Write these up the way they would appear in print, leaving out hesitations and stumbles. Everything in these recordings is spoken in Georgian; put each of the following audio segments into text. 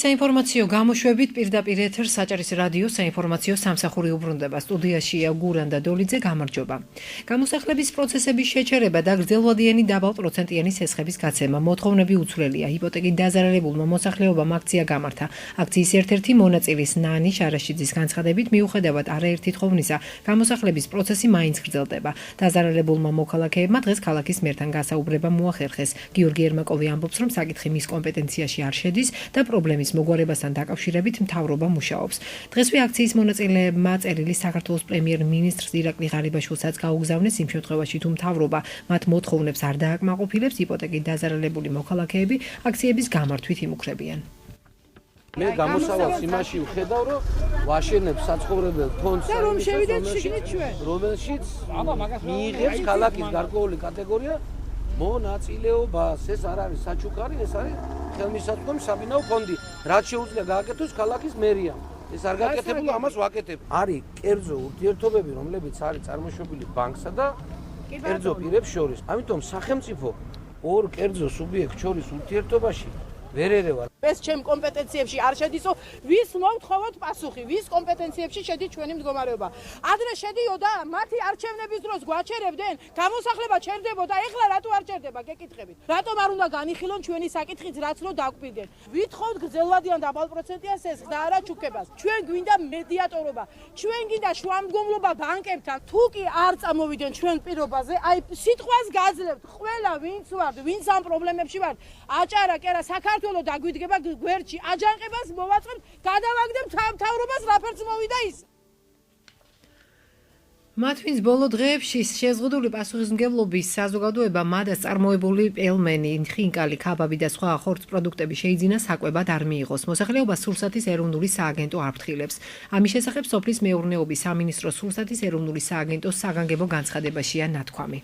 საინფორმაციო გამოშვებით პირდაპირ ეთერს საჭირის რადიო საინფორმაციო სამსახური უბრუნდება. სტუდიაშია გურან და დოლიძე, გამარჯობა. გამოსახლების პროცესების შეჩერება და გრძელვადიანი დაბალპროცენტიანი სესხების გაცემა მოთხოვნები უცვლელია. ჰიპოთეკით დაზარალებულმა მოსახლეობამ აქცია გამართა. აქციის ერთ-ერთი მონაწილის ნანი შარაშიძის განცხადებით, მიუხედავად არაერთი თხოვნისა, გამოსახლების პროცესი მაინც გრძელდება. დაზარალებულმა მოქალაქეებმა დღეს ქალაქის მერთან გასაუბრება მოახერხეს. გიორგი ერმაკოვი ამბობს, რომ საკითხი მის კომპეტენციაში არ შედის და პრობლემის მოგვარებასთან დაკავშირებით მთავრობა მუშაობს. დღესვე აქციის მონაწილეებმა წერილი საქართველოს პრემიერ-მინისტრს ირაკლი ღარიბაშვილსაც გაუგზავნეს იმ შემთხვევაში, თუ მთავრობა მათ მოთხოვნებს არ დააკმაყოფილებს, ჰიპოთეკით დაზარალებული მოქალაქეები აქციების გამართვით იმუქრებიან. მე გამოსავალს იმაში ვხედავ, რომ ვაშენებ საცხოვრებელ ფონდს, რომელშიც მიიღებს ქალაქის გარკვეული კატეგორია მონაწილეობას. ეს არ არის საჩუქარი, ეს არის ხელმისაწვდომი საბინაო ფონდი. რაც შეუძლია გააკეთოს ქალაქის მერიამ. ეს არ გაკეთებულა, ამას ვაკეთებ. არის კერძო ურთიერთობები, რომლებიც არის წარმოშობილი ბანკსა და კერძო პირებს შორის. ამიტომ სახელმწიფო ორ კერძო სუბიექტ შორის ურთიერთობაში ვერ ერევა. ეს ჩემ კომპეტენციებში არ შედისო, ვის მოვთხოვოთ პასუხი, ვის კომპეტენციებში შედის ჩვენი მდგომარეობა. ადრე შედიოდა, მათი არჩევნების დროს გვაჩერებდნენ, გამოსახლება ჩერდებოდა, ეხლა რატო არ ჩერდება, გეკითხებით. რატომ არ უნდა განიხილონ ჩვენი საკითხიც, რაც რო დაგვპირდნენ. ვითხოვთ გრძელვადიან დაბალპროცენტიან სესხს და არა ჩუქებას. ჩვენ გვინდა მედიატორობა, ჩვენ გინდა შუამდგომლობა ბანკებთან. თუ კი არ წამოვიდნენ ჩვენ პირობაზე, აი სიტყვას გაძლევთ, ყველა ვინც ვართ, ვინც ამ პრობლემებში ვართ, აჭარა კერა საქართველოს დაგვიდგება გვერდში, აჯანყებას მოვაწყებთ, გადავაგდებთ მთავრობას, რაფერც მოვიდა ის. მათ ვინც ბოლო დღეებში შეზღუდული პასუხისმგებლობის საზოგადოება მადას წარმოებული პელმენი, ხინკალი, ქაბაბი და სხვა ხორცს პროდუქტები შეიძინა საკვებად არ მიიღოს. მოსახლეობა სურსათის ეროვნული სააგენტო აფრთხილებს. ამის შესახებ სოფლის მეურნეობის სამინისტროს სურსათის ეროვნული სააგენტოს საგანგებო განცხადებაშია ნათქვამი.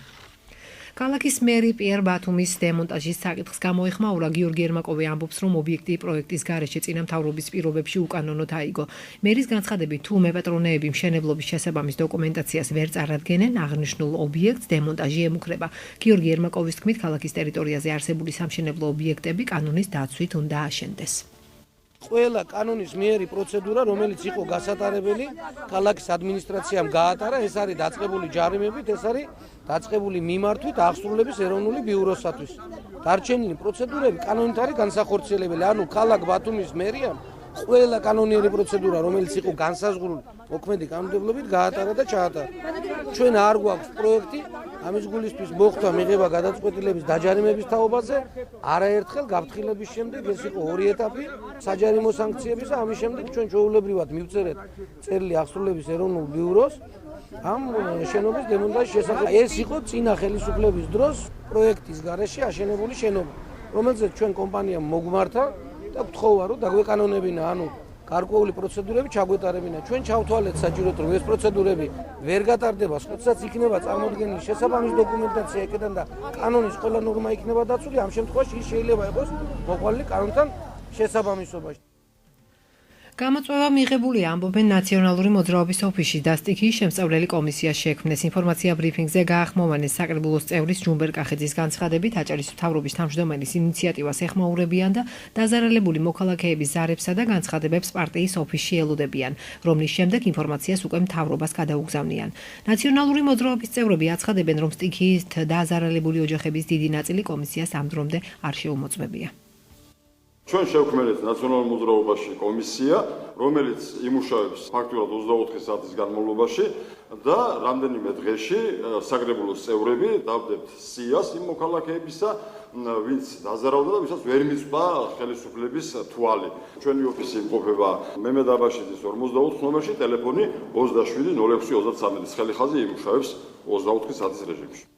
ქალაქის მერი პიერ ბათუმის დემონტაჟის საკითხს გამოეხმაურა. გიორგი ერმაკოვი ამბობს, რომ ობიექტი პროექტის გარეშე წინამთავრობის პირობებში უკანონოდ აიგო. მერის განცხადებით, თუ მეპატრონეები მშენებლობის შესაბამის დოკუმენტაციას ვერ წარადგენენ, აღნიშნულ ობიექტს დემონტაჟი ემუქრება. გიორგი ერმაკოვის თქმით, ქალაქის ტერიტორიაზე არსებული სამშენებლო ობიექტები კანონის დაცვით უნდა აშენდეს. ყველა კანონის მიერი პროცედურა, რომელიც იყო გასატარებელი, ქალაქის ადმინისტრაციამ გაატარა, ეს არის დაწყებული ჯარიმებით, ეს არის დაწყებული მიმართვით აღსრულების ეროვნული ბიუროსათვის. დარჩენილი პროცედურები კანონით არის განსახორციელებელი, ანუ ქალაქ ბათუმის მერიამ ყველა კანონიერი პროცედურა, რომელიც იყო განსაზღვრული მოქმედი კანონმდებლობით, გაატარა და ჩაატარა. ჩვენ არ გვაქვს პროექტი ამის გულისთვის მოხდა მიღება გადაწყვეტილების დაჯარიმების თაობაზე, არაერთხელ გაფრთხილების შემდეგ, ეს იყო ორი ეტაპი საჯარიმო სანქციების და ამის შემდეგ ჩვენ ჩვეულებრივად მივწერეთ წერილი აღსრულების ეროვნულ ბიუროს ამ შენობის დემონტაჟის შესახებ. ეს იყო წინა ხელისუფლების დროს პროექტის გარეშე აშენებული შენობა, რომელზეც ჩვენ კომპანიამ მოგვმართა და გთხოვა, რომ დაგვეკანონებინა, ანუ გარკვეული პროცედურები ჩაგვეტარებინა. ჩვენ ჩავთვალეთ საჭიროდ, რომ ეს პროცედურები ვერ გატარდება, როდესაც იქნება წარმოდგენილი შესაბამის დოკუმენტაცია ეკედან და კანონის ყველა ნორმა იქნება დაცული, ამ შემთხვევაში ის შეიძლება იყოს მოყვანილი კანონთან შესაბამისობაში. გამოწვევა მიღებულია, ამბობენ ნაციონალური მოძრაობის ოფისში და სტიქიის შემსწავლელი კომისია შექმნეს. ინფორმაცია ბრიფინგზე გაახმოვანეს საკრებულოს წევრის ჯუმბერ კახეძის განცხადებით, აჭარის მთავრობის თავმჯდომარის ინიციატივას ეხმაურებიან და დაზარალებული მოქალაქეების ზარებსა და განცხადებებს პარტიის ოფისში ელოდებიან, რომლის შემდეგ ინფორმაციას უკვე მთავრობას გადაუგზავნიან. ნაციონალური მოძრაობის წევრები აცხადებენ, რომ სტიქიით დაზარალებული ოჯახების დიდი ნაწილი კომისიას ამ დრომდე არ შეუმოწმებია. ჩვენ შევქმნით ნაციონალურ მოძრაობაში კომისია, რომელიც იმუშავებს ფაქტურად 24 საათის განმავლობაში და რამდენიმე დღეში საკრებულოს წევრები დავდებთ სიას იმ მოქალაქეებისა, ვინც დაზარავდა და ვისაც ვერ მიწვა ხელისუფლების თვალი. ჩვენი ოფისი იმყოფება მემედ აბაშიძის 44 ნომერში, ტელეფონი 27 06 33 ცხელი ხაზი იმუშავებს 24 საათის რეჟიმში.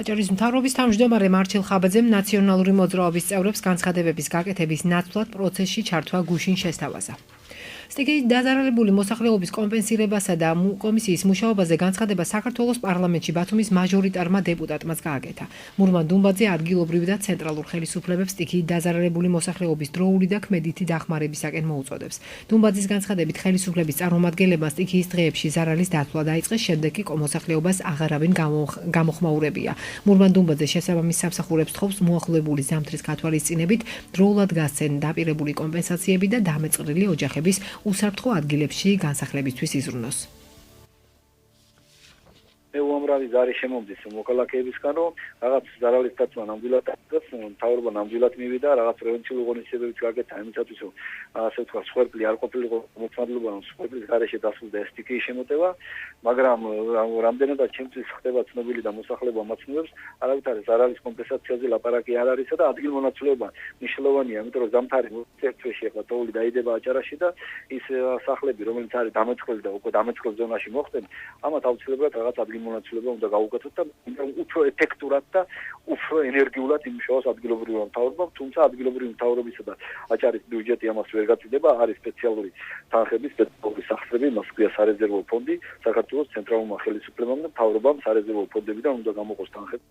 აჭარის მთავრობის თავმჯდომარე მარჩილ ხაბაძემ ნაციონალური მოძრაობის წევრებს განცხადებების გაკეთების ნაცვლად პროცესში ჩართვა გუშინ შესთავაზა. სტიქიის დაზარალებული მოსახლეობის კომპენსირებასა და კომისიის მუშაობაზე განცხადება საქართველოს პარლამენტში ბათუმის მაჟორიტარმა დეპუტატმაც გააკეთა. მურმან დუმბაძე ადგილობრივ და ცენტრალურ ხელისუფლებებს სტიქიის დაზარალებული მოსახლეობის დროული და ქმედითი დახმარებისაკენ მოუწოდებს. დუმბაძის განცხადებით ხელისუფლების წარმომადგენლებმა სტიქიის დღეებში ზარალის დათვლა დაიწყეს, შემდეგ კი მოსახლეობას აღარავინ გამოხმაურებია. მურმან დუმბაძე შესაბამის სამსახურებს თხოვს მოახლოებული ზამთრის გათვალისწინებით დროულად გასცენ დაპირებული კომპენსაციები და დამეწყრილი ოჯახების უსაფრთხო ადგილებში განსახლებისთვის იზრუნოს. მე უამრავი ზარი შემომდის მოქალაქეებისგან, რომ რაღაც ზარალის დაცვა ნამდვილად აღწევს, მთავრობა ნამდვილად მივიდა, რაღაც პრევენციული ღონისძიებებიც გააკეთა იმისათვის, რომ ასე ვთქვათ, სხერფლი არ ყოფილიყო მოწმადლობა, რომ სხერფლის გარეშე დასულდა ეს სტიქიის შემოტევა, მაგრამ რამდენადაც ჩემთვის ხდება ცნობილი და მოსახლეობა მაცნობებს, არავითარი ზარალის კომპენსაციაზე ლაპარაკი არ არისა და ადგილმონაცვლეობა მნიშვნელოვანია, იმიტომ რომ ზამთარი ერთ-ერთი ახლა თოვლი დაიდება აჭარაში და ის სახლები, რომელიც არის დამეწყრილი და უკვე დამეწყრილ ზონაში მოხდნენ, ამათ აუცილებლად რაღაც მონაცვლეობა უნდა გაუკეთოთ და უფრო ეფექტურად და უფრო ენერგიულად იმუშაოს ადგილობრივი მთავრობა, თუმცა ადგილობრივი მთავრობისა და აჭარის ბიუჯეტი ამას ვერ გაწიდება, არის სპეციალური თანხების სპეციალური სახსრები, მას ქვია სარეზერვო ფონდი, საქართველოს ცენტრალურმა ხელისუფლებამ და მთავრობამ სარეზერვო ფონდებიდან უნდა გამოყოს თანხები.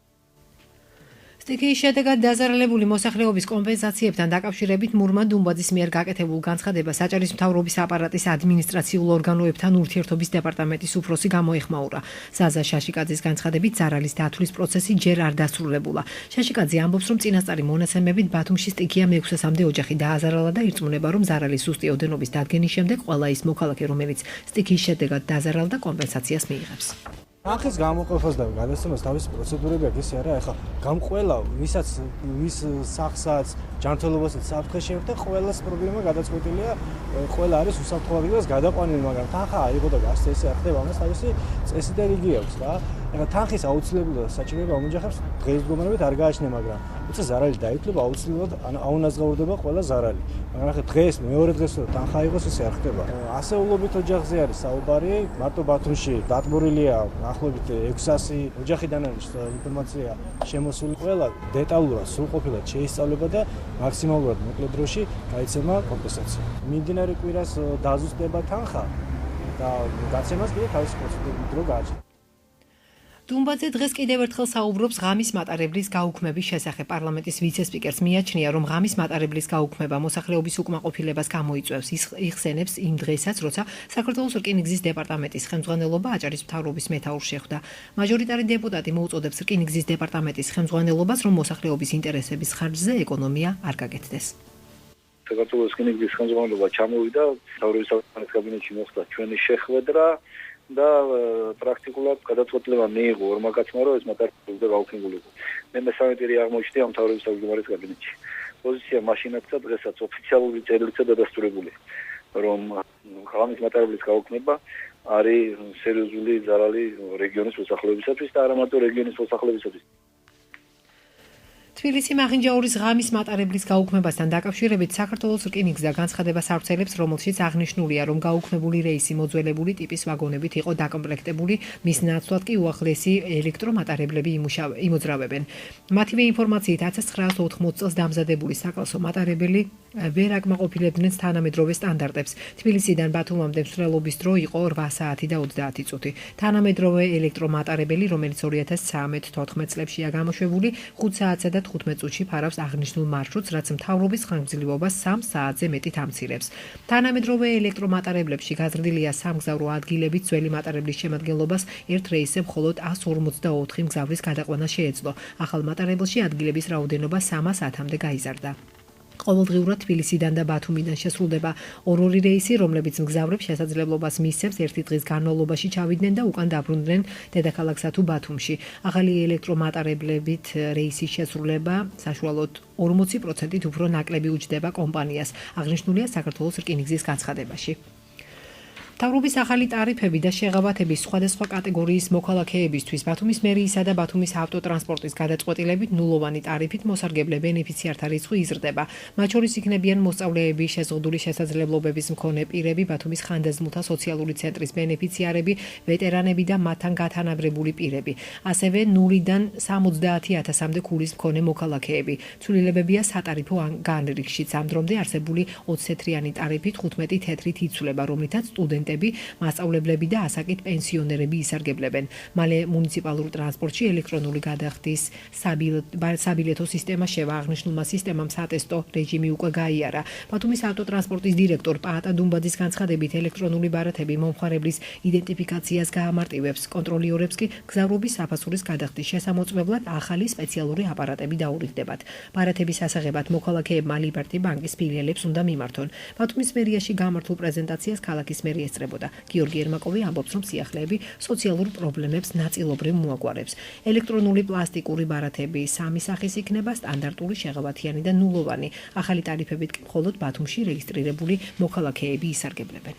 სტიქიის შედეგად დაზარალებული მოსახლეობის კომპენსაციებთან დაკავშირებით მურმან დუმბაძის მიერ გაკეთებულ განცხადებას აჭარის მთავრობის აპარატის ადმინისტრაციულ ორგანოებთან ურთიერთობის დეპარტამენტის უფროსი გამოეხმაურა. ზაზა შაშიკაძის განცხადებით ზარალის დათვლის პროცესი ჯერ არ დასრულებულა. შაშიკაძე ამბობს, რომ წინასწარი მონაცემებით ბათუმში სტიქია მე-600-მდე ოჯახი დააზარალა და ირწმუნება, რომ ზარალის სუსტი ოდენობის დადგენის შემდეგ ყველა ის მოქალაქე, რომელიც სტიქიის შედეგად დაზარალდა, კომპენსაციას მიიღებს. ახის გამოყოფას და გადასცემას თავისი პროცედურები აქვს, ისე არა, ეხლა გამყველა ვისაც ვის სახსაც ჯანმრთელობასაც საფრთხეში და ყველას პრობლემა გადაწყვეტილია, ყველა არის უსაფრთხო ადგილას გადაყვანილი, მაგრამ თანხა აიღო და გასცეს, ესე ხდება ამას თავისი წესი და რიგი აქვს რა. ეხლა თანხის აუცილებლობა და საჭიროება ამ ოჯახებს დღეს მდგომარეობით არ გააჩნია, მაგრამ უცა ზარალი დაითვლება აუცილებლად აუნაზღაურდება ყველა ზარალი. მაგრამ ახლა დღეს მეორე დღეს რომ თანხა აიღოს, ესე არ ხდება. ასეულობით ოჯახზე არის საუბარი, მარტო ბათუმში დატბორილია ახლობით 600 ოჯახიდან არის ინფორმაცია შემოსული, ყველა დეტალურად სრულყოფილად შეისწავლება და მაქსიმალურად მოკლე დროში გაიცემა კომპენსაცია. მიმდინარე კვირას დაზუსტება თანხა და გაცემას კიდე თავისი პროცედურით დრო გააჩნია. დუმბაძე დღეს კიდევ ერთხელ საუბრობს ღამის მატარებლის გაუქმების შესახებ. პარლამენტის ვიცე-სპიკერს მიაჩნია, რომ ღამის მატარებლის გაუქმება მოსახლეობის უკმაყოფილებას გამოიწვევს. იხსენებს იმ დღესაც, როცა საქართველოს რკინიგზის დეპარტამენტის ხელმძღვანელობა აჭარის მთავრობის მეთაურს შეხვდა. მაჟორიტარი დეპუტატი მოუწოდებს რკინიგზის დეპარტამენტის ხელმძღვანელობას, რომ მოსახლეობის ინტერესების ხარჯზე ეკონომია არ გაკეთდეს. საქართველოს რკინიგზის ხელმძღვანელობა ჩამოვიდა, მთავრობის კაბინეტში მოხდა ჩვენი შეხვედრა და პრაქტიკულად გადაწყვეტილება მიიღო ორმა კაცმა, რომ ეს მატარებელი უნდა გაუქმებულიყო. მე მესამე პირი აღმოჩნდი ამ მთავრობის თავმჯდომარის კაბინეტში. პოზიცია მაშინაც და დღესაც ოფიციალური წერილიც დადასტურებული, რომ ღამის მატარებლის გაუქმება არის სერიოზული ზარალი რეგიონის მოსახლეობისათვის და არა მარტო რეგიონის მოსახლეობისათვის. თბილისი მაღინჯაურის ღამის მატარებლის გაუქმებასთან დაკავშირებით საქართველოს რკინიგზა განცხადებას ავრცელებს, რომელშიც აღნიშნულია, რომ გაუქმებული რეისი მოძველებული ტიპის ვაგონებით იყო დაკომპლექტებული, მის ნაცვლად კი უახლესი ელექტრომატარებლები იმოძრავებენ. მათივე ინფორმაციით 1980 წელს დამზადებული საკლასო მატარებელი ვერ აკმაყოფილებდნენ თანამედროვე სტანდარტებს. თბილისიდან ბათუმამდე მსვლელობის დრო იყო 8 საათი და 30 წუთი. თანამედროვე ელექტრომატარებელი, რომელიც 2013-14 წლებშია გამოშვებული, 5 საათსა და 15 წუთში ფარავს აღნიშნულ მარშრუტს, რაც მთავრობის ხანგრძლივობას 3 საათზე მეტით ამცირებს. თანამედროვე ელექტრომატარებლებში გაზრდილია სამგზავრო ადგილებით ძველი მატარებლის შემადგენლობას ერთ რეისზე მხოლოდ 154 მგზავრის გადაყვანა შეეძლო. ახალ მატარებელში ადგილების რაოდენობა 3 საათამდე გაიზარდა. ყოველდღიურად თბილისიდან და ბათუმიდან შესრულდება ორ-ორი რეისი, რომლებიც მგზავრებს შესაძლებლობას მისცემს ერთი დღის განმავლობაში ჩავიდნენ და უკან დაბრუნდნენ დედაქალაქსა თუ ბათუმში. ახალი ელექტრომატარებლებით რეისის შესრულება საშუალოდ 40%-ით უფრო ნაკლები უჯდება კომპანიას. აღნიშნულია საქართველოს რკინიგზის განცხადებაში. მთავრობის ახალი ტარიფები და შეღავათების სხვადასხვა კატეგორიის მოქალაქეებისთვის ბათუმის მერიისა და ბათუმის ავტოტრანსპორტის გადაწყვეტილებით ნულოვანი ტარიფით მოსარგებლე ბენეფიციართა რიცხვი იზრდება. მათ შორის იქნებიან მოსწავლეები, შეზღუდული შესაძლებლობების მქონე პირები, ბათუმის ხანდაზმულთა სოციალური ცენტრის ბენეფიციარები, ვეტერანები და მათთან გათანაბრებული პირები. ასევე 0-დან 70,000-მდე ქულის მქონე მოქალაქეები. ცვლილებებია სატარიფო განრიგშიც. ამ დრომდე არსებული 20 თეთრიანი ტარიფით 15 თეთრით იცვლება, რომლითაც სტუდენტები, მასწავლებლები და ასაკით პენსიონერები ისარგებლებენ. მალე მუნიციპალურ ტრანსპორტში ელექტრონული გადახდის საბილეთო სისტემა შევა. აღნიშნულმა სისტემამ სატესტო რეჟიმი უკვე გაიარა. ბათუმის ავტოტრანსპორტის დირექტორ პაატა დუმბაძის განცხადებით ელექტრონული ბარათები მომხმარებლის იდენტიფიკაციას გაამარტივებს. კონტროლიორებს კი გზავრობის საფასურის გადახდის შესამოწმებლად ახალი სპეციალური აპარატები დაურიგდებათ. ბარათების ასაღებად მოქალაქეებმა ლიბერტი ბანკის ფილიალებს უნდა მიმართონ. ბათუმის მერიაში გამართულ პრეზენტაციას ქალაქის მერი ესწრებოდა. გიორგი ერმაკოვი ამბობს, რომ სიახლეები სოციალურ პრობლემებს ნაწილობრივ მოაგვარებს. ელექტრონული პლასტიკური ბარათები 3 სახის იქნება, სტანდარტული, შეღავათიანი და ნულოვანი. ახალი ტარიფებით კი მხოლოდ ბათუმში რეგისტრირებული მოქალაქეები ისარგებლებენ.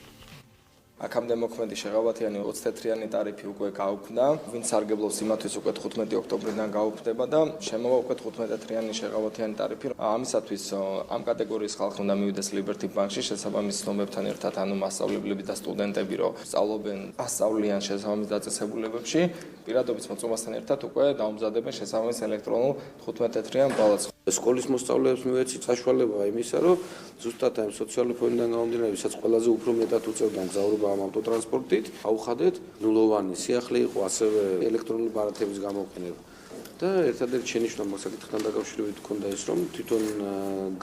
აქამდე მოქმედი შეღავათიანი 20 თეთრიანი ტარიფი უკვე გაუქმდა. ვინც სარგებლობს იმათვის უკვე 15 ოქტომბრიდან გაუქმდება და შემოვა უკვე 15 თეთრიანი შეღავათიანი ტარიფი. ამისათვის ამ კატეგორიის ხალხი უნდა მივიდეს ლიბერტი ბანკში შესაბამის ცნობებთან ერთად, ანუ მასწავლებლები და სტუდენტები, რომ სწავლობენ, ასწავლიან შესაბამის დაწესებულებებში, პირადობის მოწმობასთან ერთად უკვე დაუმზადებენ შესაბამის ელექტრონულ 15 თეთრიან ბალანს. სკოლის მოსწავლეებს მივეცით საშუალება იმისა, რომ ზუსტად ამ სოციალური ფონდიდან გამომდინარე, ვისაც ყველაზე უფრო მეტად უწევდა მგზავრობა ამ ავტოტრანსპორტით, აუხადეთ ნულოვანი სიახლე იყო ასევე ელექტრონული ბარათების გამოყენება. და ერთადერთი შენიშვნა მოსაკითხთან დაკავშირებით ჰქონდა ის, რომ თვითონ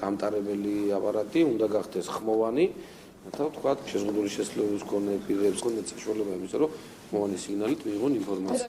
გამტარებელი აპარატი უნდა გახდეს ხმოვანი, რათა თქვა შეზღუდული შესაძლებლობის მქონე პირებს ჰქონდეთ საშუალება იმისა, რომ ხმოვანი სიგნალით მიიღონ ინფორმაცია.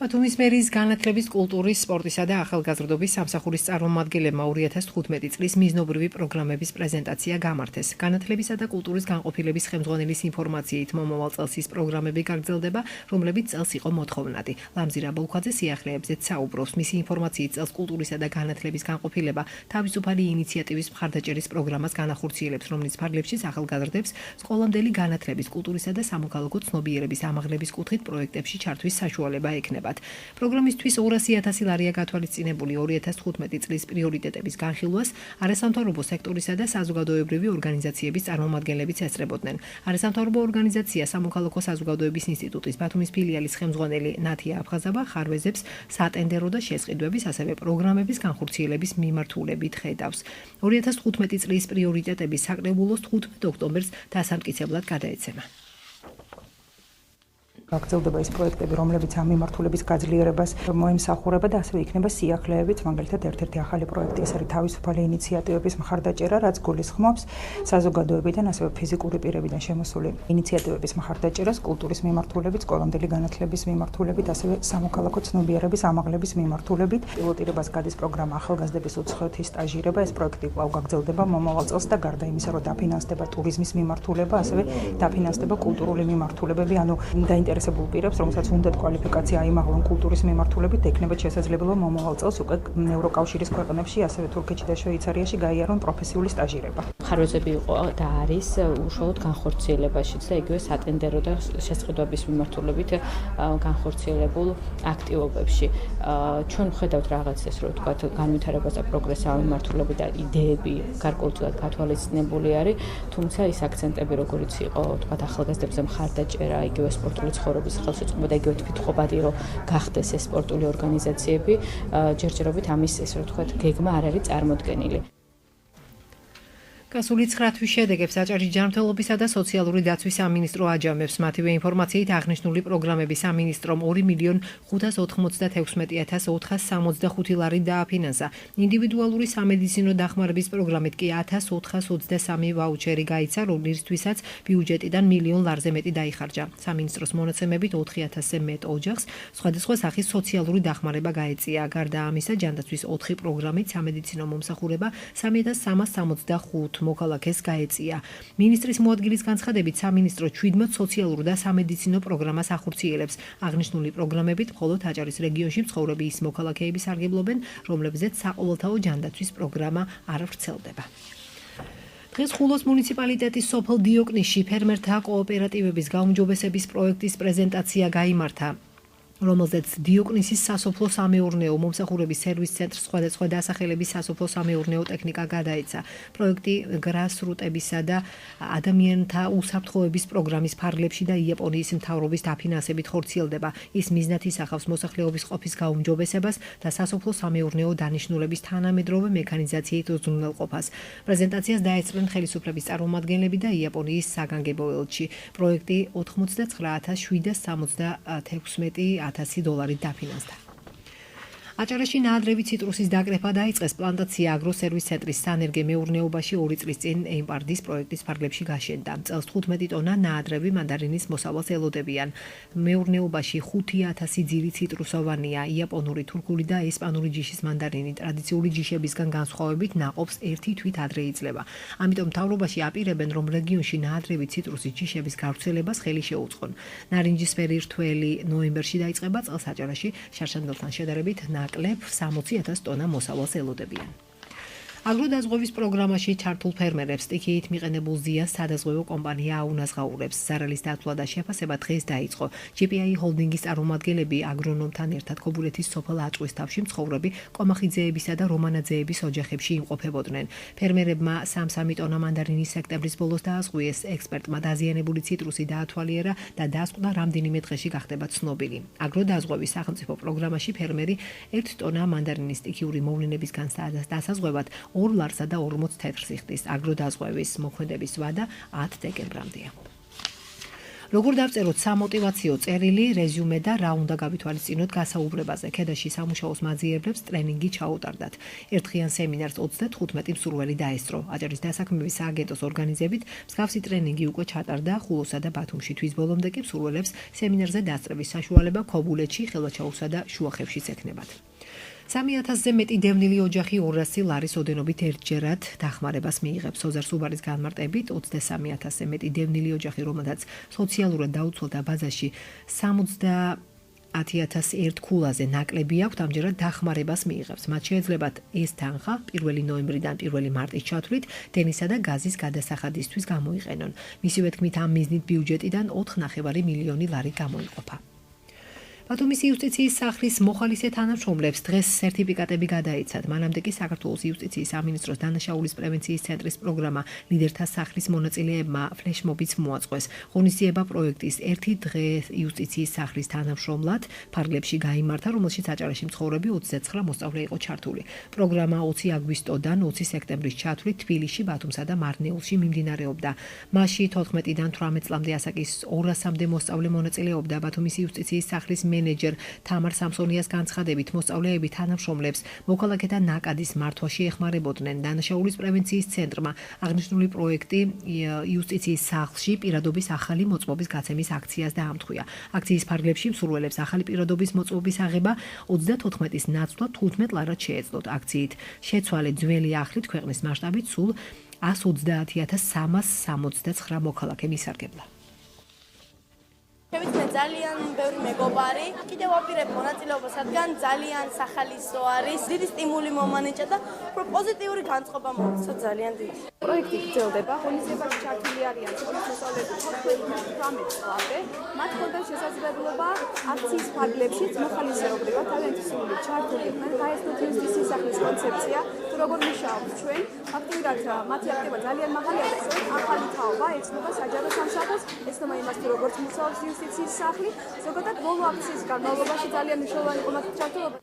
ბათუმის მერიის განათლების, კულტურის, სპორტისა და ახალგაზრდობის სამსახურის წარმომადგენლებმა 2015 წლის მიზნობრივი პროგრამების პრეზენტაცია გამართეს. განათლებისა და კულტურის განყოფილების ხელმძღვანელის ინფორმაციით მომავალ წელს ის პროგრამები გაგრძელდება, რომლებიც წელს იყო მოთხოვნადი. ლამზი რაბოლქვაძე სიახლეებზეც საუბრობს. მისი ინფორმაციით წელს კულტურისა და განათლების განყოფილება თავისუფალი ინიციატივის მხარდაჭერის პროგრამას განახორციელებს, რომლის ფარგლებშიც ახალგაზრდებს სკოლამდელი განათლების, კულტურისა და სამოქალაქო ცნობიერების ამაღლების კუთხით პროექტებში ჩართვის საშუალება ექნება. პროგრამისთვის 200,000 ლარია გათვალისწინებული 2015 წლის პრიორიტეტების განხილვას არასამთავრობო სექტორისა და საზოგადოებრივი ორგანიზაციების წარმომადგენლებიც ესწრებოდნენ. არასამთავრობო ორგანიზაცია სამოქალაქო საზოგადოების ინსტიტუტის ბათუმის ფილიალის ხელმძღვანელი ნათია აფხაზავა ხარვეზებს სატენდერო და შესყიდვების, ასევე პროგრამების განხორციელების მიმართულებით ხედავს. 2015 წლის პრიორიტეტების საკრებულოს 15 ოქტომბერს დასამტკიცებლად გადაეცემა. გაგრძელდება ის პროექტები, რომლებიც ამ მიმართულების გაძლიერებას მოემსახურება და ასევე იქნება სიახლეებიც, მაგალითად ერთ-ერთი ახალი პროექტი ეს არის თავისუფალი ინიციატივების მხარდაჭერა, რაც გულისხმობს საზოგადოებიდან, ასევე ფიზიკური პირებიდან შემოსული ინიციატივების მხარდაჭერას კულტურის მიმართულებით, სკოლამდელი განათლების მიმართულებით, ასევე სამოქალაქო ცნობიერების ამაღლების მიმართულებით. პილოტირებას გადის პროგრამა ახალგაზრდების უცხოეთის სტაჟირება, ეს პროექტი კვლავ გაგრძელდება მომავალ წელს და გარდა იმისა, რომ დაფინანსდება ტურიზმის მიმართულება, ასევე დაფინანსდება კულტურული მიმართულებები, ანუ დაინტერესებული პირებს, რომელსაც უნდათ კვალიფიკაცია აიმაღლონ კულტურის მიმართულებით, ექნებათ შესაძლებლობა მომავალ წელს უკვე ევროკავშირის ქვეყნებში, ასევე თურქეთში და შვეიცარიაში გაიარონ პროფესიული სტაჟირება. ხარვეზები იყო და არის უშუალოდ განხორციელებაშიც და იგივე სატენდერო და შესყიდვების მიმართულებით განხორციელებულ აქტივობებში. ჩვენ ვხედავთ რაღაცას, რომ თქვათ განვითარებას და პროგრესს ამ მიმართულებით და იდეები გარკვეულწილად გათვალისწინებული არის, თუმცა ის აქცენტები, როგორიც იყო თქვათ ახალგაზრდებზე მხარდაჭერა, იგივე სპორტული ცხოვრების ხელშეწყობა და იგივე თვითმყოფადი, რომ გახდეს ეს სპორტული ორგანიზაციები, ჯერჯერობით ამის ესე რომ თქვათ გეგმა არ არის წარმოდგენილი. გასული 9 თვის შედეგებს აჭარის ჯანმრთელობისა და სოციალური დაცვის სამინისტრო აჯამებს. მათივე ინფორმაციით აღნიშნული პროგრამების სამინისტრომ 2,516,465 ლარი დააფინანსა. ინდივიდუალური სამედიცინო დახმარების პროგრამით კი 1,423 ვაუჩერი გაიცა, რომლისთვისაც ბიუჯეტიდან 1,000,000 ლარზე მეტი დაიხარჯა. სამინისტროს მონაცემებით 4,000-ზე მეტ ოჯახს სხვადასხვა სახის სოციალური დახმარება გაეწია. გარდა ამისა, ჯანდაცვის 4 პროგრამით სამედიცინო მომსახურება 3,365 მოქალაქეს გაეწია. მინისტრის მოადგილის განცხადებით, სამინისტრო 17 სოციალურ და სამედიცინო პროგრამას ახორციელებს. აღნიშნული პროგრამებით მხოლოდ აჭარის რეგიონში მცხოვრები ის მოქალაქეები სარგებლობენ, რომლებზეც საყოველთაო ჯანდაცვის პროგრამა არ ვრცელდება. დღეს ხულოს მუნიციპალიტეტის სოფელ დიოკნისში ფერმერთა კოოპერატივების გაუმჯობესების პროექტის პრეზენტაცია გაიმართა, რომელზეც დიოკნისის სასოფლო-სამეურნეო მომსახურების სერვის ცენტრს სხვადასხვა დასახელების სასოფლო-სამეურნეო ტექნიკა გადაეცა. პროექტი გრასრუტებისა და ადამიანთა უსაფრთხოების პროგრამის ფარგლებში და იაპონიის მთავრობის დაფინანსებით ხორციელდება. ის მიზნად ისახავს მოსახლეობის ყოფის გაუმჯობესებას და სასოფლო-სამეურნეო დანიშნულების თანამედროვე მექანიზაციით უზრუნველყოფას. პრეზენტაციას დაეწნენ ხელისუფლების წარმომადგენლები და იაპონიის საგანგებო ელჩი. პროექტი $89,776 $1,000 დაფინანსდა. აჭარაში ნაადრევი ციტრუსის დაკრეფა დაიწყეს პლანტაცია აგროსერვის ცენტრის სანერგე მეურნეობაში 2 წლის წინ ეიმპარდის პროექტის ფარგლებში გაშენდა. წელს 15 ტონა ნაადრევი მანდარინის მოსავალს ელოდებიან. მეურნეობაში 5,000 ძირი ციტრუსოვანია. იაპონური, თურქული და ესპანური ჯიშის მანდარინი ტრადიციული ჯიშებისგან განსხვავებით ნაყოფს ერთი თვით ადრე იძლევა. ამიტომ მთავრობაში აპირებენ, რომ რეგიონში ნაადრევი ციტრუსის ჯიშების გავრცელებას ხელი შეუწყონ. ნარინჯისფერი რთველი ნოემბერში დაიწყება, წელს აჭარაში შარშანდელთან შედარებით ნაკლებ 60,000 ტონა მოსავალს ელოდებიან. აგროდაზღვევის პროგრამაში ჩართულ ფერმერებს სტიქიით მიყენებულ ზიანს სადაზღვევო კომპანია აუნაზღაურებს. ზარალის დათვლა და შეფასება დღეს დაიწყო. GPI ჰოლდინგის წარმომადგენლები აგრონომთან ერთად ქობულეთის სოფელ აჭყვის თავში მცხოვრები ყომახიძეებისა და რომანაძეების ოჯახებში იმყოფებოდნენ. ფერმერებმა 3 ტონა მანდარინის სექტემბრის ბოლოს დააზღვიეს. ექსპერტმა დაზიანებული ციტრუსი დაათვალიერა და დასკვნა რამდენიმე დღეში გახდება ცნობილი. აგროდაზღვევის სახელმწიფო პროგრამაში ფერმერი 1 ტონა მანდარინის სტიქიური მოვლენებისგან დასაზღვევად 2 ლარსა და 40 თეთრს იხდის. აგროდაზღვევის მოქმედების ვადა 10 დეკემბრამდეა. როგორ დავწეროთ სამოტივაციო წერილი, რეზიუმე და რა უნდა გავითვალისწინოთ გასაუბრებაზე. ქედაში სამუშაოს მაძიებლებს ტრენინგი ჩაუტარდათ. ერთხიან სემინარს 35 მსურველი დაესწრო. აჭარის დასაქმების სააგენტოს ორგანიზებით მსგავსი ტრენინგი უკვე ჩატარდა ხულოსა და ბათუმში. თვის ბოლომდე კი მსურველებს სემინარზე დასწრების საშუალება ქობულეთში, ხელვაჩაუსა და შუახევშიც ექნებათ. 3,000-ზე მეტი დევნილი ოჯახი 200 ლარის ოდენობით ერთჯერად დახმარებას მიიღებს. ოზარ სუბარის განმარტებით 23,000-ზე მეტი დევნილი ოჯახი, რომელთაც სოციალურად დაუცველთა ბაზაში 70,000 ქულაზე ნაკლები აქვთ, ამჯერად დახმარებას მიიღებს. მათ შეეძლებათ ეს თანხა 1 ნოემბრიდან 1 მარტის ჩათვლით დენისა და გაზის გადასახადისთვის გამოიყენონ. მისივე თქმით, ამ მიზნით ბიუჯეტიდან 4,5 მილიონი ლარი გამოიყოფა. ბათუმის იუსტიციის სახლის მოხალისე თანამშრომლებს დღეს სერტიფიკატები გადაეცათ. მანამდე კი საქართველოს იუსტიციის სამინისტროს დანაშაულის პრევენციის ცენტრის პროგრამა ლიდერთა სახლის მონაწილეებმა ფლეშმობიც მოაწყვეს. ღონისძიება პროექტის ერთი დღე იუსტიციის სახლის თანამშრომლად ფარგლებში გაიმართა, რომელშიც აჭარაში მცხოვრები 29 მოსწავლე იყო ჩართული. პროგრამა 20 აგვისტოდან 20 სექტემბრის ჩათვლით თბილისში, ბათუმსა და მარნეულში მიმდინარეობდა. მასში 14-დან 18 წლამდე ასაკის 200-მდე მოსწავლე მონაწილეობდა. ბათუმის იუსტიციის სახლის მენეჯერ თამარ სამსონიას განცხადებით, მოსწავლეები თანამშრომლებს მოქალაქეთა ნაკადის მართვაში ეხმარებოდნენ. დანაშაულის პრევენციის ცენტრმა აღნიშნული პროექტი იუსტიციის სახლში პირადობის ახალი მოწმობის გაცემის აქციას დაამტყვია. აქციის ფარგლებში მსურველებს ახალი პირადობის მოწმობის აღება 34-ის ნაცვლად 15 ლარად შეეძლოთ. აქციით შეცვალე ძველი ახლით ქვეყნის მასშტაბით სულ 130,369 მოქალაქე მისარგებლა. შევიწყდე ძალიან ბევრი მეგობარი, კიდევ ვაპირებ მონაწილეობას, რადგან ძალიან სახალისო არის, დიდი სტიმული მომანიჭა და პოზიტიური განწყობა მომცა ძალიან დიდი. პროექტი გრძელდება, ღონისძიებაში ჩართული არიან სოფლის მოსწავლეები 18 წლამდე. მათ ჰქონდათ შესაძლებლობა აქციის ფარგლებშიც მოხალისეობრივად თავიანთი ჩართული იყვნენ, გაეცნოთ იუსტიციის სახლის კონცეფცია, თუ როგორ მუშაობთ ჩვენ. ფაქტიურად მათი აქტივობა ძალიან მაღალია და ეს ახალი თაობა ეცნობა საჯარო სამსახურს, ეცნობა იმას, თუ როგორ მუშაობს იუსტიციის სახლი, ზოგადად ბოლო აქციის განმავლობაში ძალიან მნიშვნელოვანი იყო მათი ჩართულობა.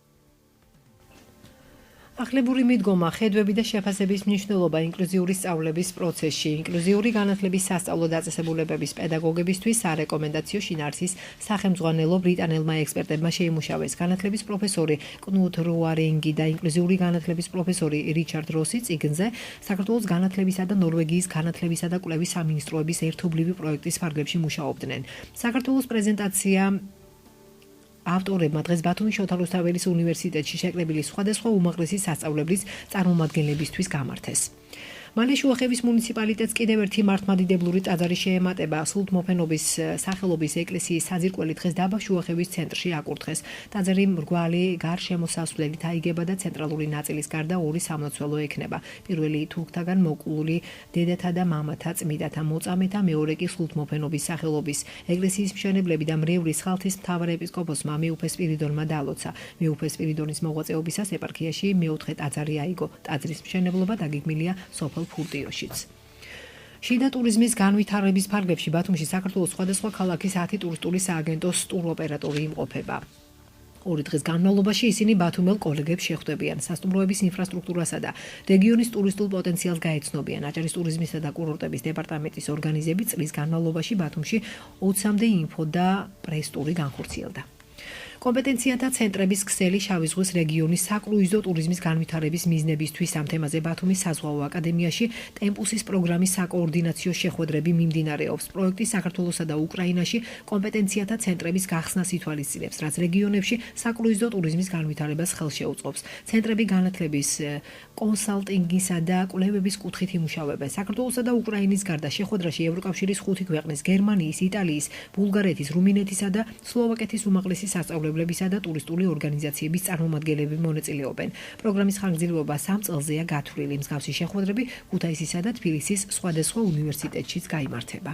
ახლებური მიდგომა, ხედვები და შეფასების მნიშვნელობა ინკლუზიური სწავლების პროცესში. ინკლუზიური განათლების სასწავლო დაწესებულებების პედაგოგებისთვის სარეკომენდაციო შინაარსის სახელმძღვანელო ბრიტანელმა ექსპერტებმა შეიმუშავეს. განათლების პროფესორი კნუტ რუარინგი და ინკლუზიური განათლების პროფესორი რიჩარდ როსი წიგნზე საქართველოს განათლებისა და ნორვეგიის განათლებისა და კვლევის სამინისტროების ერთობლივი პროექტის ფარგლებში მუშაობდნენ. საქართველოს პრეზენტაცია ავტორებმა დღეს ბათუმის შოთა რუსთაველის უნივერსიტეტში შეკრებილი სხვადასხვა უმაღლესი სასწავლებლის წარმომადგენლებისთვის გამართეს. მალე შუახევის მუნიციპალიტეტს კიდევ ერთი მართლმადიდებლური ტაძარი შეემატება. სულთმოფენობის სახელობის ეკლესიის საძირკველი დღეს დაბა შუახევის ცენტრში აკურთხეს. ტაძარი მრგვალი გარშემოსასვლელით აიგება და ცენტრალური ნაწილის გარდა ორი სამლოცველო ექნება. პირველი თურქთაგან მოკლული დედათა და მამათა წმიდათა მოწამეთა, მეორე კი სულთმოფენობის სახელობის ეკლესიის მშენებლები და მრევლის ხალთის მთავარ ეპისკოპოსმა მეუფე სპირიდონმა დალოცა. მეუფე სპირიდონის მოღვაწეობისას ეპარქიაში მეოთხე ტაძარი აიგო. ტაძრის მშენებლობა დაგეგმილია სოფელ ფურტიოშიც. შიდა ტურიზმის განვითარების ფარგლებში ბათუმში საქართველოს სხვადასხვა ქალაქის 10 ტურისტული სააგენტოს ტუროპერატორი იმყოფება. ორი დღის განმავლობაში ისინი ბათუმელ კოლეგებს შეხვდებიან, სასტუმროების ინფრასტრუქტურასა და რეგიონის ტურისტულ პოტენციალს გაეცნობიან. აჭარის ტურიზმისა და კურორტების დეპარტამენტის ორგანიზებით წლის განმავლობაში ბათუმში 20-მდე ინფო და პრეს-ტური განხორციელდა. კომპეტენციათა ცენტრების ქსელი შავი ზღვის რეგიონის საკრუიზო ტურიზმის განვითარების მიზნებისთვის ამ თემაზე ბათუმის საზღვაო აკადემიაში ტემპუსის პროგრამის საკოორდინაციო შეხვედრები მიმდინარეობს. პროექტი საქართველოსა და უკრაინაში კომპეტენციათა ცენტრების გახსნას ითვალისწინებს, რაც რეგიონებში საკრუიზო ტურიზმის განვითარებას ხელშეუწყობს. ცენტრები განათლების, კონსალტინგისა და კვლევების კუთხით იმუშავებენ. საქართველოსა და უკრაინის გარდა შეხვედრაში ევროკავშირის 5 ქვეყნის, გერმანიის, იტალიის, ბულგარეთის, რუმინეთისა და სლოვაკეთის უმაღლესი სასწავლებლებისა და ტურისტული ორგანიზაციების წარმომადგენლები მონაწილეობენ. პროგრამის ხანგრძლივობა 3 წელზეა გათვლილი. მსგავსი შეხვედრები ქუთაისისა და თბილისის სხვადასხვა უნივერსიტეტშიც გაიმართება.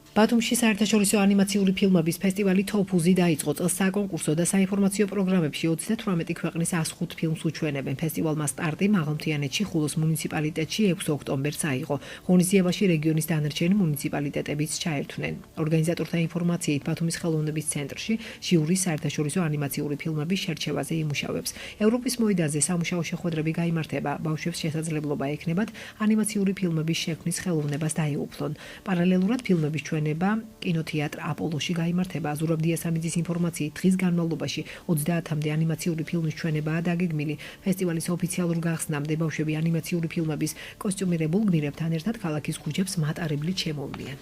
ბათუმში საერთაშორისო ანიმაციური ფილმების ფესტივალი თოფუზი დაიწყო. წელს საკონკურსო და საინფორმაციო პროგრამებში 38 ქვეყნის 105 ფილმს უჩვენებენ. ფესტივალმა სტარტი მაღალმთიანეთში, ხულოს მუნიციპალიტეტში 6 ოქტომბერს აიღო. ღონისძიებაში რეგიონის დანარჩენი მუნიციპალიტეტებიც ჩაერთვნენ. ორგანიზატორთა ინფორმაციით, ბათუმის ხელოვნების ცენტრში ჟიური საერთაშორისო ანიმაციური ფილმების შერჩევაზე იმუშავებს. ევროპის მოედანზე სამუშაო შეხვედრები გაიმართება. ბავშვებს შესაძლებლობა ექნებათ ანიმაციური ფილმების შექმნის ხელოვნებას დაეუფლონ. პარალელურად ფილმების კინოთეატრ აპოლოში გაიმართება. ზურაბ დიასამიძის ინფორმაციით, დღის განმავლობაში 30-მდე ანიმაციური ფილმის ჩვენებაა დაგეგმილი. ფესტივალის ოფიციალურ გახსნამდე ბავშვები ანიმაციური ფილმების კოსტიუმირებულ გმირებთან ერთად ქალაქის ქუჩებს მატარებლით შემოვლიან.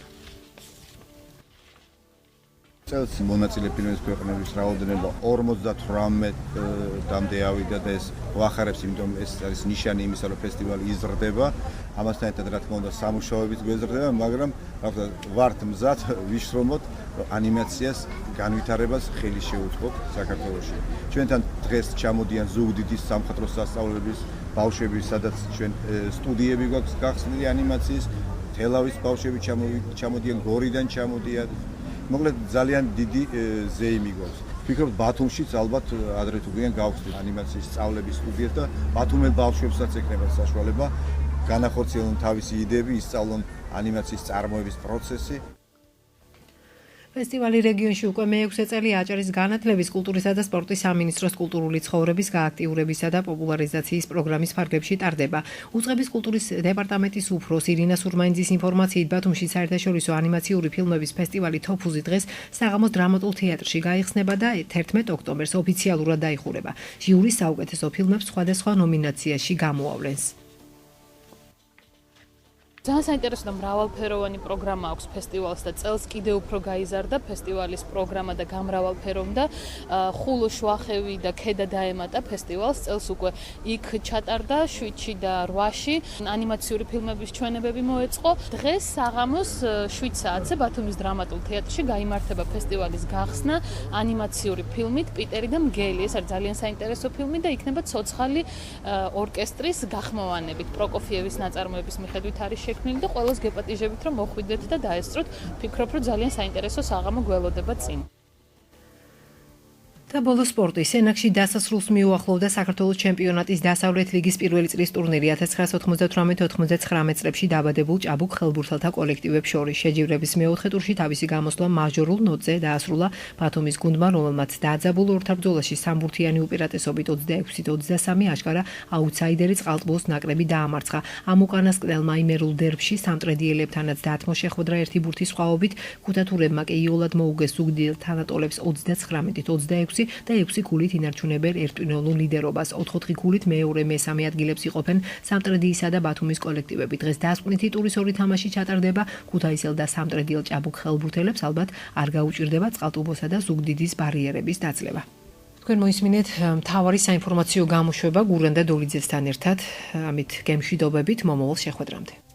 წელს მონაწილე ფილმების ქვეყნების რაოდენობა 58-მდე ავიდა და ეს ვახარებს, იმიტომ ეს არის ნიშანი იმისა, რომ ფესტივალი იზრდება. ამასთან ერთად რა თქმა უნდა სამუშაოებიც გვეზრდება, მაგრამ ვართ მზად ვიშრომოთ ანიმაციას განვითარებას ხელი შეუწყოთ საქართველოში. ჩვენთან დღეს ჩამოდიან ზუგდიდის სამხატვრო სასწავლებლის ბავშვები, სადაც ჩვენ სტუდიები გვაქვს გახსნილი ანიმაციის, თელავის ბავშვები ჩამოდიან, გორიდან ჩამოდიან. მოკლედ ძალიან დიდი ზეიმი გვაქვს. ვფიქრობ ბათუმშიც ალბათ ადრე თუ გვიან გავხსნით ანიმაციის სწავლების სტუდიას და ბათუმელ ბავშვებსაც ექნება საშუალება განახორციელონ თავისი იდეები, ისწავლონ ანიმაციის წარმოების პროცესი. ფესტივალი რეგიონში უკვე მე-6 წელია აჭარის განათლების, კულტურისა და სპორტის სამინისტროს კულტურული ცხოვრების გააქტიურებისა და პოპულარიზაციის პროგრამის ფარგლებში ტარდება. უწყების კულტურის დეპარტამენტის უფროს ირინა სურმაინძის ინფორმაციით, ბათუმში საერთაშორისო ანიმაციური ფილმების ფესტივალი თოფუზი დღეს საღამოს დრამატულ თეატრში გაიხსნება და 11 ოქტომბერს ოფიციალურად დაიხურება. ჟიური საუკეთესო ფილმებს სხვადასხვა ნომინაციაში გამოავლენს. ძალიან საინტერესო და მრავალფეროვანი პროგრამა აქვს ფესტივალს და წელს კიდევ უფრო გაიზარდა ფესტივალის პროგრამა და გამრავალფეროვდა. ხულო, შუახევი და ქედა დაემატა ფესტივალს. წელს უკვე იქ ჩატარდა 7-ში და 8-ში ანიმაციური ფილმების ჩვენებები მოეწყო. დღეს საღამოს 7 საათზე ბათუმის დრამატულ თეატრში გაიმართება ფესტივალის გახსნა ანიმაციური ფილმით პიტერი და მგელი. ეს არის ძალიან საინტერესო ფილმი და იქნება ცოცხალი ორკესტრის გახმოვანებით. პროკოფიევის ნაწარმოების მიხედვით არის და ყველას გეპატიჟებით რომ მოხვიდეთ და დაესწროთ. ვფიქრობ, რომ ძალიან საინტერესო საღამო გველოდება წინ. და ბოლო სპორტი. სენაკში დასასრულს მიუახლოვდა საქართველოს ჩემპიონატის დასავლეთ ლიგის პირველი წლის ტურნირი 1998-99 წლებში დაბადებულ ჭაბუკ ხელბურთელთა კოლექტივებს შორის. შეჯიბრების მეოთხე ტურში თავისი გამოსვლა მაჟორულ ნოტზე დაასრულა ბათუმის გუნდმა, რომელმაც დაძაბულ ორთაბრძოლაში სამბურთიანი უპირატესობით 26-23 აშკარა აუთსაიდერი წყალტბოს ნაკრები დაამარცხა. ამ უკანასკნელმა იმერულ დერბში სამტრედიელებთანაც დათმო შეხვედრა ერთი ბურთის სხვაობით. ქუთათურებმა კი იოლად მოუგეს ზუგდიდელ თანატოლებს 39-26 და 6 გულით ინარჩუნებენ ერთპიროვნულ ლიდერობას. 4 გულით მეორე, მესამე ადგილებს იყოფენ სამტრედიისა და ბათუმის კოლექტივები. დღეს დასკვნითი ტურის ორი თამაში ჩატარდება. ქუთაისელ და სამტრედიელ ჭაბუკ ხელბურთელებს ალბათ არ გაუჭირდება წყალტუბოსა და ზუგდიდის ბარიერების დაცლება. თქვენ მოისმინეთ მთავარი საინფორმაციო გამოშვება გურან და დოლიძესთან ერთად ამით გემშვიდობებით მომავალ შეხვედრამდე.